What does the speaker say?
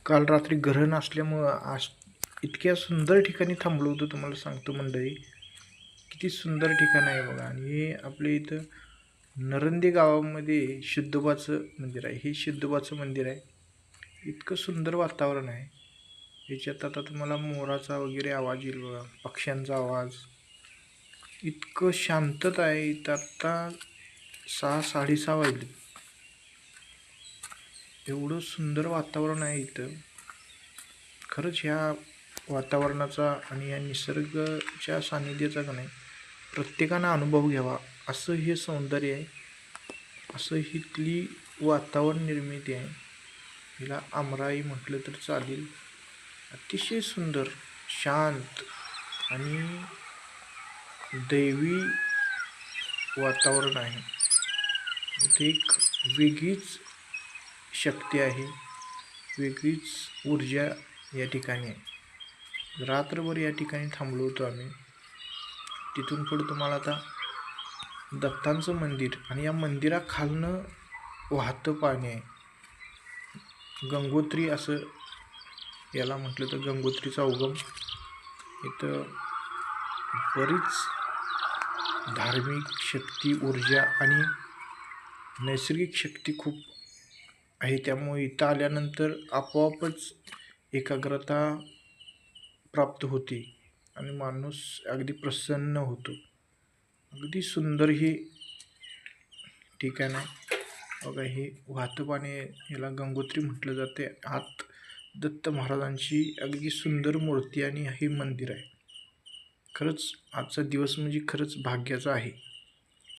काल रात्री ग्रहण असल्यामुळं आज इतक्या सुंदर ठिकाणी थांबलो होतो तुम्हाला सांगतो मंडळी. किती सुंदर ठिकाण आहे बघा. आणि हे आपल्या इथं नरंदे गावामध्ये सिद्धोबाचं मंदिर आहे. हे सिद्धोबाचं मंदिर आहे. इतकं सुंदर वातावरण आहे. याच्यात आता तुम्हाला मोराचा वगैरे आवाज येईल बघा, पक्ष्यांचा आवाज. इतकं शांतता आहे इथं. आत्ता 6:30 वाजले. एवढं सुंदर वातावरण आहे इथं. खरंच ह्या वातावरणाचा आणि या निसर्गाच्या सानिध्याचा का नाही प्रत्येकानं अनुभव घ्यावा, असं हे सौंदर्य आहे. असं इथली वातावरण निर्मिती आहे. हिला आमराई म्हटलं तर चालेल. अतिशय सुंदर, शांत आणि दैवी वातावरण आहे. इथे एक वेगळीच शक्ती आहे, वेगळीच ऊर्जा या ठिकाणी आहे. रात्रभर या ठिकाणी थांबलो होतो आम्ही. तिथून पुढे तुम्हाला आता दत्तांचं मंदिर आणि या मंदिराखालनं वाहतं पाणी आहे. गंगोत्री असं याला म्हटलं तर गंगोत्रीचा उगम. इथं बरीच धार्मिक शक्ती, ऊर्जा आणि नैसर्गिक शक्ती खूप आहे. त्यामुळे इथं आल्यानंतर आपोआपच एकाग्रता प्राप्त होते आणि माणूस अगदी प्रसन्न होतो. अगदी सुंदर हे ठिकाण आहे बघा. हे वाहतं पाणी, याला गंगोत्री म्हटलं जाते. आत दत्त महाराजांची अगदी सुंदर मूर्ती आणि हे मंदिर आहे. खरंच आजचा दिवस म्हणजे खरंच भाग्याचा आहे.